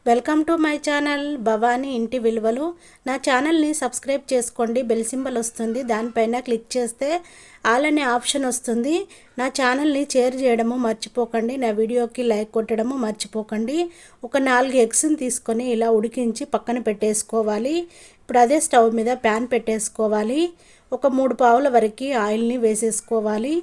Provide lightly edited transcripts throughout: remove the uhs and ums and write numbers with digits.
Welcome to my channel Bhavani ఇంటి విలువలు. నా ఛానల్ని సబ్స్క్రైబ్ చేసుకోండి. బెల్ సింబల్ వస్తుంది, దానిపైన క్లిక్ చేస్తే ఆల్ అనే ఆప్షన్ వస్తుంది. నా ఛానల్ని షేర్ చేయడము మర్చిపోకండి. నా వీడియోకి లైక్ కొట్టడము మర్చిపోకండి. ఒక 4 ఎగ్స్ని తీసుకొని ఇలా ఉడికించి పక్కన పెట్టేసుకోవాలి. ఇప్పుడు అదే స్టవ్ మీద ప్యాన్ పెట్టేసుకోవాలి. ఒక 3 పావుల వరకు ఆయిల్ని వేసేసుకోవాలి.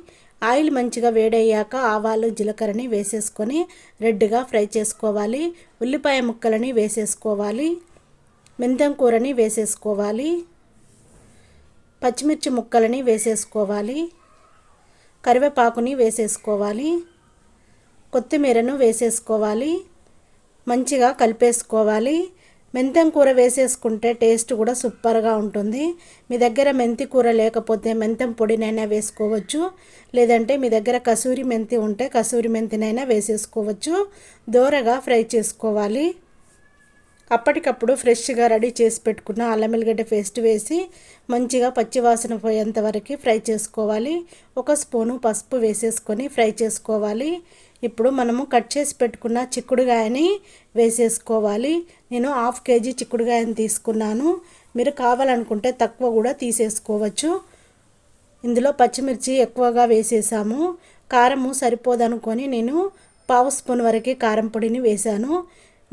ఆయిల్ మంచిగా వేడయ్యాక ఆవాలు జీలకర్రని వేసేసుకొని రెడ్గా ఫ్రై చేసుకోవాలి. ఉల్లిపాయ ముక్కలని వేసేసుకోవాలి. మెంతం కూరని వేసేసుకోవాలి. పచ్చిమిర్చి ముక్కలని వేసేసుకోవాలి. కరివేపాకుని వేసేసుకోవాలి. కొత్తిమీరను వేసేసుకోవాలి. మంచిగా కలిపేసుకోవాలి. మెంతం కూర వేసేసుకుంటే టేస్ట్ కూడా సూపర్గా ఉంటుంది. మీ దగ్గర మెంతి కూర లేకపోతే మెంతం పొడినైనా వేసుకోవచ్చు, లేదంటే మీ దగ్గర కసూరి మెంతి ఉంటే కసూరి మెంతినైనా వేసేసుకోవచ్చు. దోరగా ఫ్రై చేసుకోవాలి. అప్పటికప్పుడు ఫ్రెష్గా రెడీ చేసి పెట్టుకున్న అల్లం ఎల్లిగడ్డ పేస్ట్ వేసి మంచిగా పచ్చివాసన పోయేంత వరకు ఫ్రై చేసుకోవాలి. 1 స్పూను పసుపు వేసేసుకొని ఫ్రై చేసుకోవాలి. ఇప్పుడు మనము కట్ చేసి పెట్టుకున్న చిక్కుడుగాయని వేసేసుకోవాలి. నేను 1/2 కేజీ చిక్కుడుగాయని తీసుకున్నాను. మీరు కావాలనుకుంటే తక్కువ కూడా తీసేసుకోవచ్చు. ఇందులో పచ్చిమిర్చి ఎక్కువగా వేసేసాము. కారము సరిపోదనుకొని నేను 1/2 స్పూన్ వరకు కారం పొడిని వేశాను.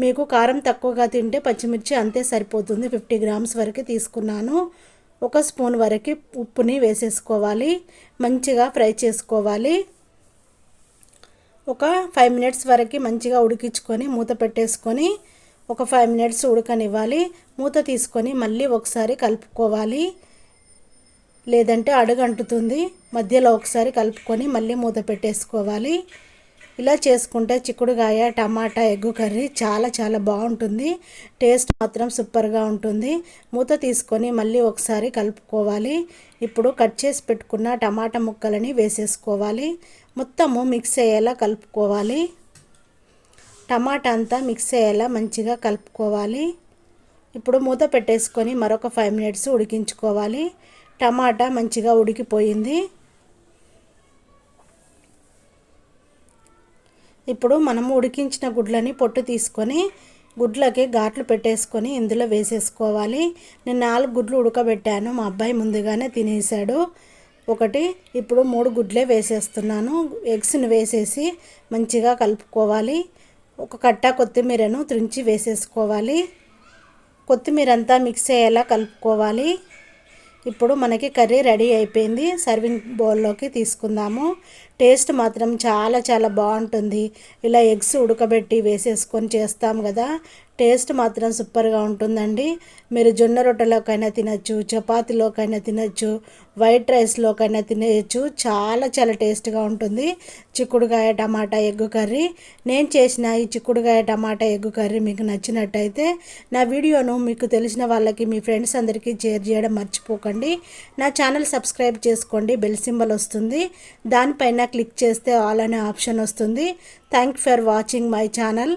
మీకు కారం తక్కువగా తింటే పచ్చిమిర్చి అంతే సరిపోతుంది. 50 గ్రామ్స్ వరకు తీసుకున్నాను. 1 స్పూన్ వరకు ఉప్పుని వేసేసుకోవాలి. మంచిగా ఫ్రై చేసుకోవాలి. ఒక 5 మినిట్స్ వరకు మంచిగా ఉడికించుకొని మూత పెట్టేసుకొని ఒక 5 మినిట్స్ ఉడకనివ్వాలి. మూత తీసుకొని మళ్ళీ ఒకసారి కలుపుకోవాలి, లేదంటే అడుగంటుతుంది. మధ్యలో ఒకసారి కలుపుకొని మళ్ళీ మూత పెట్టేసుకోవాలి. ఇలా చేసుకుంటే చిక్కుడుగాయ టమాటా ఎగ్ కర్రీ చాలా బాగుంటుంది. టేస్ట్ మాత్రం సూపర్గా ఉంటుంది. మూత తీసుకొని మళ్ళీ ఒకసారి కలుపుకోవాలి. ఇప్పుడు కట్ చేసి పెట్టుకున్న టమాటా ముక్కలని వేసేసుకోవాలి. మొత్తము మిక్స్ అయ్యేలా కలుపుకోవాలి. టమాటా అంతా మిక్స్ అయ్యేలా మంచిగా కలుపుకోవాలి. ఇప్పుడు మూత పెట్టేసుకొని మరొక 5 మినిట్స్ ఉడికించుకోవాలి. టమాటా మంచిగా ఉడికిపోయింది. ఇప్పుడు మనము ఉడికించిన గుడ్లని పొట్టు తీసుకొని గుడ్లకి ఘాట్లు పెట్టేసుకొని ఇందులో వేసేసుకోవాలి. నేను 4 గుడ్లు ఉడకబెట్టాను. మా అబ్బాయి ముందుగానే తినేసాడు ఒకటి. ఇప్పుడు 3 గుడ్లే వేసేస్తున్నాను. ఎగ్స్ని వేసేసి మంచిగా కలుపుకోవాలి. ఒక కట్ట కొత్తిమీరను తుంచి వేసేసుకోవాలి. కొత్తిమీర అంతా మిక్స్ అయ్యేలా కలుపుకోవాలి. ఇప్పుడు మనకి కర్రీ రెడీ అయిపోయింది. సర్వింగ్ బౌల్లోకి తీసుకుందాము. టేస్ట్ మాత్రం చాలా బాగుంటుంది. ఇలా ఎగ్స్ ఉడకబెట్టి వేసేసుకొని చేస్తాం కదా, టేస్ట్ మాత్రం సూపర్గా ఉంటుందండి. మీరు జొన్న రొట్టెలోకైనా తినచ్చు, చపాతీలోకైనా తినచ్చు, వైట్ రైస్లోకైనా తినేయచ్చు. చాలా టేస్ట్గా ఉంటుంది చిక్కుడుగాయ టమాటా ఎగ్ కర్రీ. నేను చేసిన ఈ చిక్కుడుగాయ టమాటా ఎగ్ కర్రీ మీకు నచ్చినట్టయితే నా వీడియోను మీకు తెలిసిన వాళ్ళకి, మీ ఫ్రెండ్స్ అందరికీ షేర్ చేయడం మర్చిపోకండి. నా ఛానల్ సబ్స్క్రైబ్ చేసుకోండి. బెల్ సింబల్ వస్తుంది, దానిపైన క్లిక్ చేస్తే ఆల్ అనే ఆప్షన్ వస్తుంది. Thank for watching my channel.